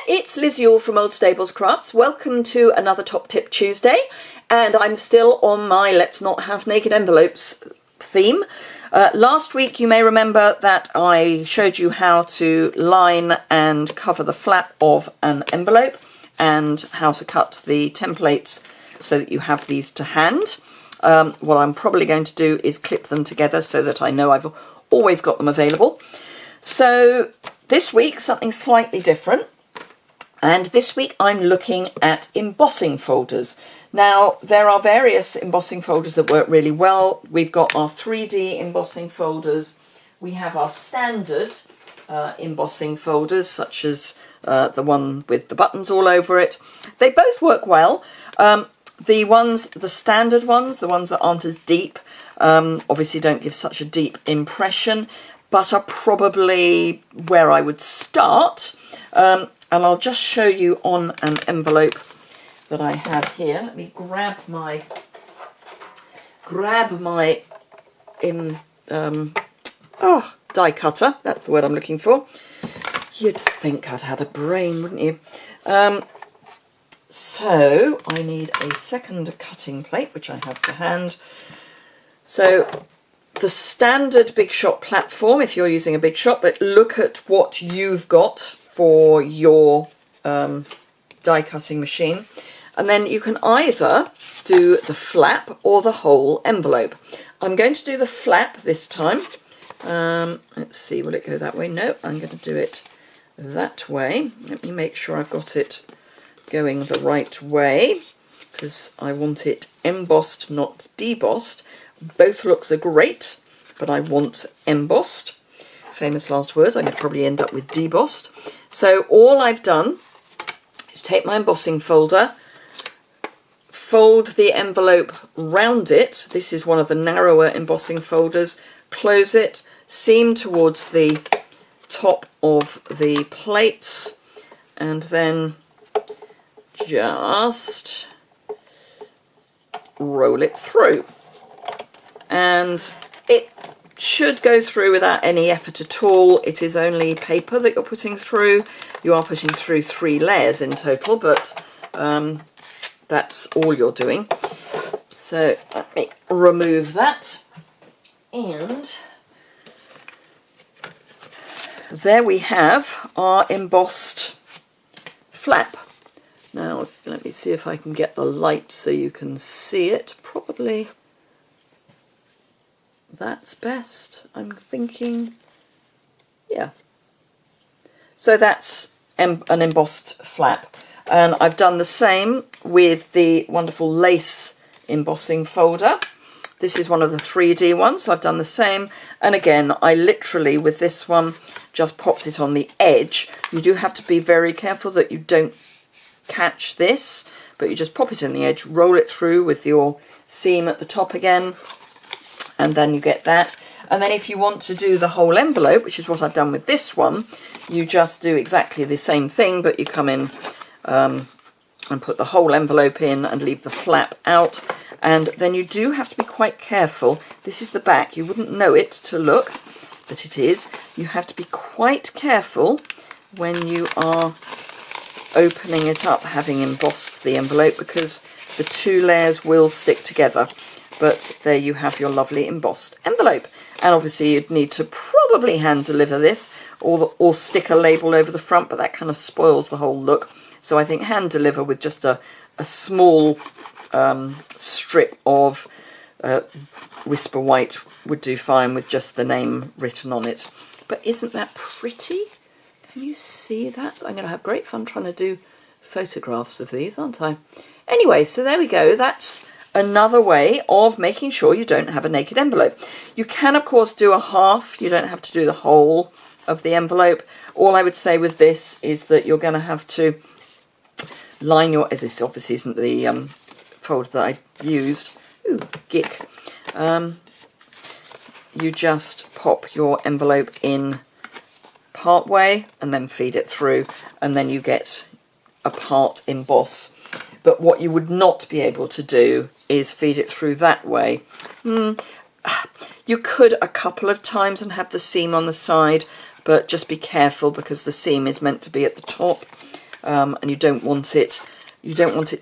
it's Liz Yuille from Old Stables Crafts. Welcome to another Top Tip Tuesday, and I'm still on my Let's Not Have Naked Envelopes theme. Last week you may remember that I showed you how to line and cover the flap of an envelope and how to cut the templates so that you have these to hand. What I'm probably going to do is clip them together so that I know I've always got them available. So this week something slightly different. And this week I'm looking at embossing folders. Now, there are various embossing folders that work really well. We've got our 3D embossing folders. We have our standard embossing folders, such as the one with the buttons all over it. They both work well. The standard ones, the ones that aren't as deep, obviously don't give such a deep impression, but are probably where I would start. And I'll just show you on an envelope that I have here. Let me grab my die cutter. That's the word I'm looking for. You'd think I'd had a brain, wouldn't you? So I need a second cutting plate, which I have to hand. So the standard Big Shot platform, if you're using a Big Shot, but look at what you've got for your die cutting machine, and then you can either do the flap or the whole envelope. I'm going to do the flap this time. Let's see, will it go that way? No, I'm going to do it that way. Let me make sure I've got it going the right way, because I want it embossed, not debossed. Both looks are great, but I want embossed. Famous last words. I'm going to probably end up with debossed. So all I've done is take my embossing folder, fold the envelope round it. This is one of the narrower embossing folders. Close it, seam towards the top of the plates, and then just roll it through. And it should go through without any effort at all. It is only paper that you're putting through. You are putting through 3 layers in total, but that's all you're doing. So let me remove that, and there we have our embossed flap. Now let me see if I can get the light so you can see it. Probably that's best, I'm thinking. Yeah. So that's an embossed flap. And I've done the same with the wonderful lace embossing folder. This is one of the 3D ones, so I've done the same. And again, I literally, with this one, just popped it on the edge. You do have to be very careful that you don't catch this, but you just pop it in the edge, roll it through with your seam at the top again, and then you get that. And then if you want to do the whole envelope, which is what I've done with this one, you just do exactly the same thing, but you come in and put the whole envelope in and leave the flap out. And then you do have to be quite careful. This is the back. You wouldn't know it to look, but it is. You have to be quite careful when you are opening it up, having embossed the envelope, because the 2 layers will stick together. But there you have your lovely embossed envelope. And obviously you'd need to probably hand deliver this or stick a label over the front, but that kind of spoils the whole look. So I think hand deliver with just a small strip of Whisper White would do fine with just the name written on it. But isn't that pretty? Can you see that? I'm going to have great fun trying to do photographs of these, aren't I? Anyway, so there we go. That's another way of making sure you don't have a naked envelope. You can, of course, do a half. You don't have to do the whole of the envelope. All I would say with this is that you're going to have to line your, as this obviously isn't the folder that I used. Ooh, gick. You just pop your envelope in part way and then feed it through, and then you get a part emboss. But what you would not be able to do is feed it through that way. You could a couple of times and have the seam on the side, but just be careful because the seam is meant to be at the top. and you don't want it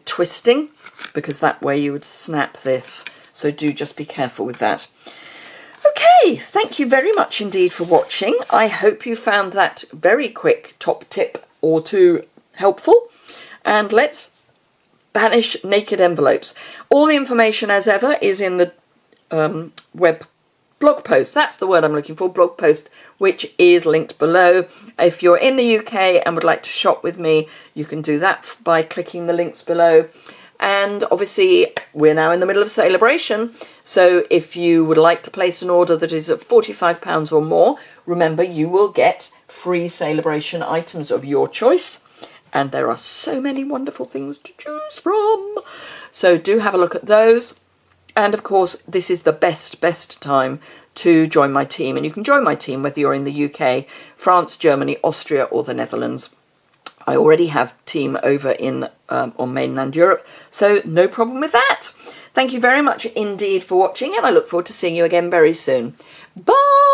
twisting, because that way you would snap this. So do just be careful with that. Okay, thank you very much indeed for watching. I hope you found that very quick top tip or two helpful. And let's banish naked envelopes. All the information, as ever, is in the web blog post. That's the word I'm looking for, blog post, which is linked below. If you're in the UK and would like to shop with me, you can do that by clicking the links below. And obviously, we're now in the middle of celebration. So if you would like to place an order that is at £45 or more, remember you will get free celebration items of your choice. And there are so many wonderful things to choose from. So do have a look at those. And of course, this is the best time to join my team. And you can join my team whether you're in the UK, France, Germany, Austria, or the Netherlands. I already have a team over in on mainland Europe, so no problem with that. Thank you very much indeed for watching, and I look forward to seeing you again very soon. Bye!